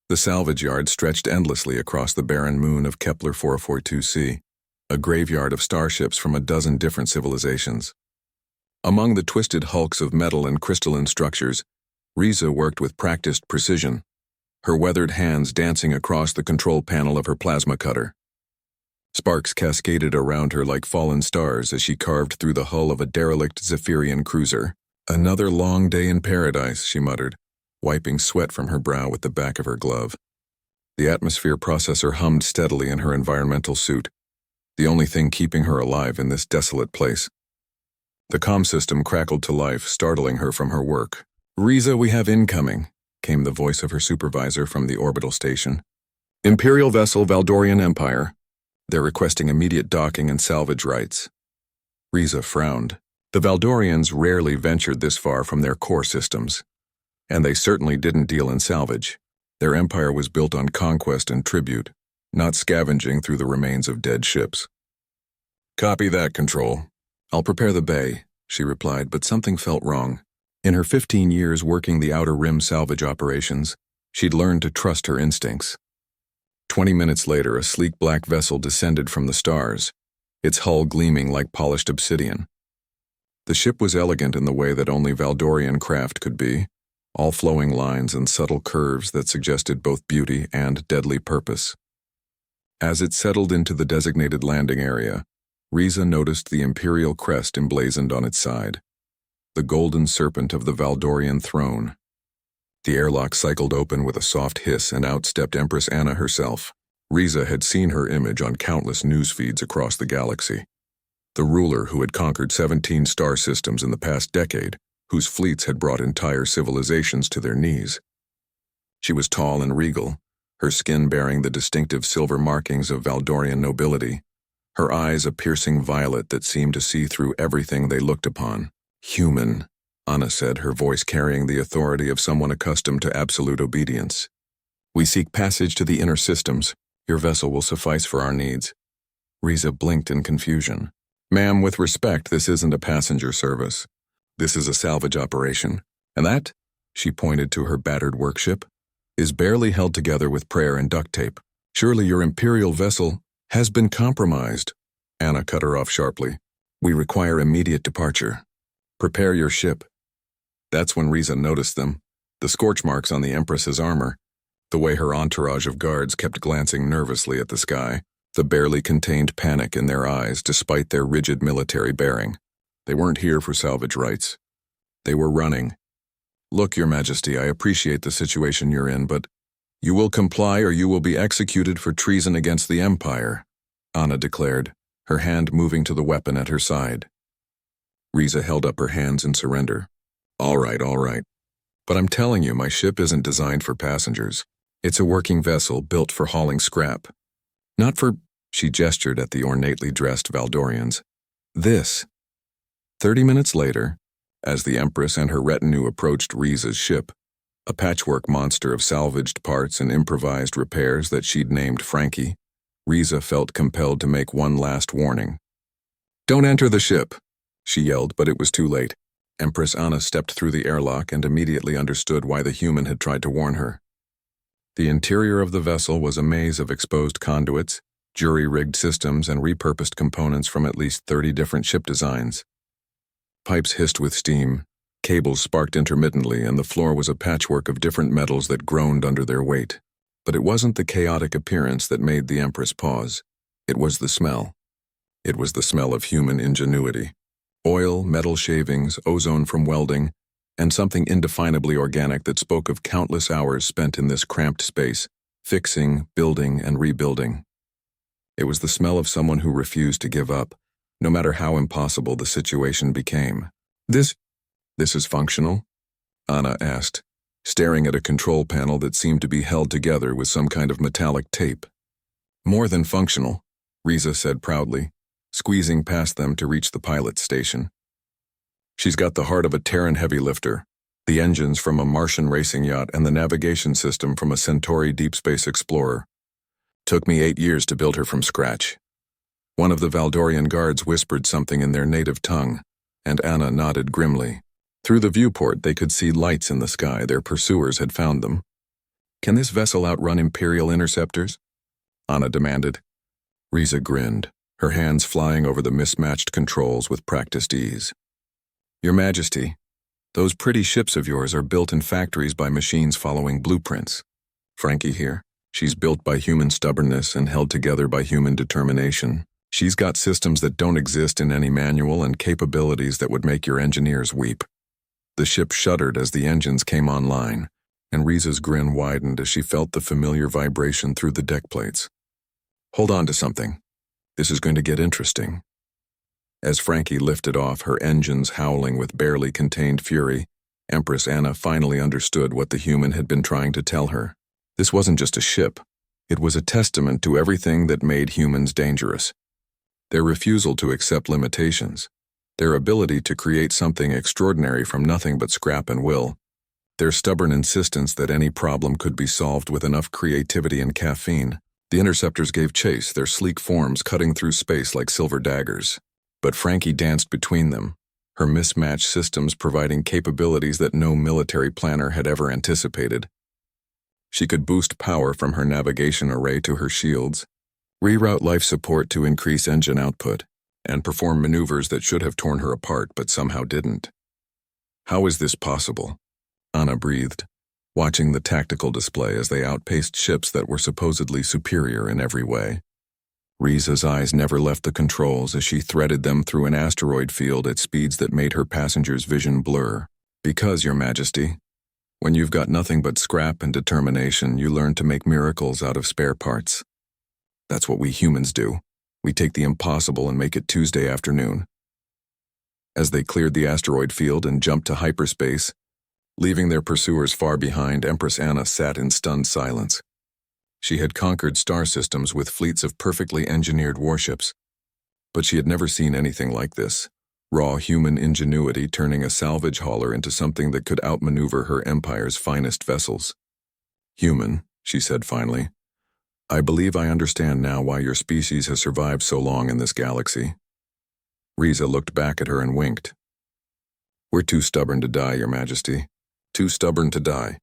The salvage yard stretched endlessly across the barren moon of Kepler 442c, a graveyard of starships from a dozen different civilizations. Among the twisted hulks of metal and crystalline structures, Riza worked with practiced precision, her weathered hands dancing across the control panel of her plasma cutter. Sparks cascaded around her like fallen stars as she carved through the hull of a derelict Zephyrian cruiser. "Another long day in paradise," she muttered, wiping sweat from her brow with the back of her glove. The atmosphere processor hummed steadily in her environmental suit, the only thing keeping her alive in this desolate place. The comm system crackled to life, startling her from her work. "Riza, we have incoming," came the voice of her supervisor from the orbital station. "Imperial vessel Valdorian Empire. They're requesting immediate docking and salvage rights." Riza frowned. The Valdorians rarely ventured this far from their core systems, and they certainly didn't deal in salvage. Their empire was built on conquest and tribute, not scavenging through the remains of dead ships. "Copy that, Control. I'll prepare the bay," she replied, but something felt wrong. In her 15 years working the Outer Rim salvage operations, she'd learned to trust her instincts. 20 minutes later, a sleek black vessel descended from the stars, its hull gleaming like polished obsidian. The ship was elegant in the way that only Valdorian craft could be, all flowing lines and subtle curves that suggested both beauty and deadly purpose. As it settled into the designated landing area, Riza noticed the imperial crest emblazoned on its side, the golden serpent of the Valdorian throne. The airlock cycled open with a soft hiss, and out stepped Empress Anna herself. Riza had seen her image on countless news feeds across the galaxy. The ruler who had conquered 17 star systems in the past decade, whose fleets had brought entire civilizations to their knees. She was tall and regal, her skin bearing the distinctive silver markings of Valdorian nobility, her eyes a piercing violet that seemed to see through everything they looked upon. "Human," Anna said, her voice carrying the authority of someone accustomed to absolute obedience. "We seek passage to the inner systems. Your vessel will suffice for our needs." Riza blinked in confusion. "Ma'am, with respect, this isn't a passenger service. This is a salvage operation. And that," she pointed to her battered workship, "is barely held together with prayer and duct tape. Surely your imperial vessel has been compromised." Anna cut her off sharply. "We require immediate departure. Prepare your ship." That's when Riza noticed them, the scorch marks on the Empress's armor, the way her entourage of guards kept glancing nervously at the sky, the barely contained panic in their eyes despite their rigid military bearing. They weren't here for salvage rights. They were running. "Look, Your Majesty, I appreciate the situation you're in, but you will comply or you will be executed for treason against the Empire," Anna declared, her hand moving to the weapon at her side. Riza held up her hands in surrender. All right. But I'm telling you, my ship isn't designed for passengers. It's a working vessel built for hauling scrap. Not for," she gestured at the ornately dressed Valdorians. "This." 30 minutes later, as the Empress and her retinue approached Riza's ship, a patchwork monster of salvaged parts and improvised repairs that she'd named Frankie, Riza felt compelled to make one last warning. "Don't enter the ship," she yelled, but it was too late. Empress Anna stepped through the airlock and immediately understood why the human had tried to warn her. The interior of the vessel was a maze of exposed conduits, jury-rigged systems, and repurposed components from at least 30 different ship designs. Pipes hissed with steam, cables sparked intermittently, and the floor was a patchwork of different metals that groaned under their weight. But it wasn't the chaotic appearance that made the Empress pause. It was the smell. It was the smell of human ingenuity. Oil, metal shavings, ozone from welding, and something indefinably organic that spoke of countless hours spent in this cramped space, fixing, building, and rebuilding. It was the smell of someone who refused to give up, no matter how impossible the situation became. This is functional?" Anna asked, staring at a control panel that seemed to be held together with some kind of metallic tape. "More than functional," Riza said proudly, squeezing past them to reach the pilot's station. "She's got the heart of a Terran heavy lifter, the engines from a Martian racing yacht, and the navigation system from a Centauri deep space explorer. Took me 8 years to build her from scratch." One of the Valdorian guards whispered something in their native tongue, and Anna nodded grimly. Through the viewport they could see lights in the sky. Their pursuers had found them. Can this vessel outrun Imperial interceptors? Anna demanded. Riza grinned, her hands flying over the mismatched controls with practiced ease. Your Majesty, those pretty ships of yours are built in factories by machines following blueprints. Frankie here. She's built by human stubbornness and held together by human determination. She's got systems that don't exist in any manual and capabilities that would make your engineers weep. The ship shuddered as the engines came online, and Riza's grin widened as she felt the familiar vibration through the deck plates. Hold on to something. This is going to get interesting. As Frankie lifted off, her engines howling with barely contained fury, Empress Anna finally understood what the human had been trying to tell her. This wasn't just a ship. It was a testament to everything that made humans dangerous. Their refusal to accept limitations, their ability to create something extraordinary from nothing but scrap and will, their stubborn insistence that any problem could be solved with enough creativity and caffeine. The interceptors gave chase, their sleek forms cutting through space like silver daggers. But Frankie danced between them, her mismatched systems providing capabilities that no military planner had ever anticipated. She could boost power from her navigation array to her shields, reroute life support to increase engine output, and perform maneuvers that should have torn her apart but somehow didn't. How is this possible? Anna breathed, watching the tactical display as they outpaced ships that were supposedly superior in every way. Riza's eyes never left the controls as she threaded them through an asteroid field at speeds that made her passengers' vision blur. Because, Your Majesty, when you've got nothing but scrap and determination, you learn to make miracles out of spare parts. That's what we humans do. We take the impossible and make it Tuesday afternoon. As they cleared the asteroid field and jumped to hyperspace, leaving their pursuers far behind, Empress Anna sat in stunned silence. She had conquered star systems with fleets of perfectly engineered warships, but she had never seen anything like this. Raw human ingenuity turning a salvage hauler into something that could outmaneuver her empire's finest vessels. Human, she said finally, I believe I understand now why your species has survived so long in this galaxy. Riza looked back at her and winked. We're too stubborn to die, Your Majesty. Too stubborn to die.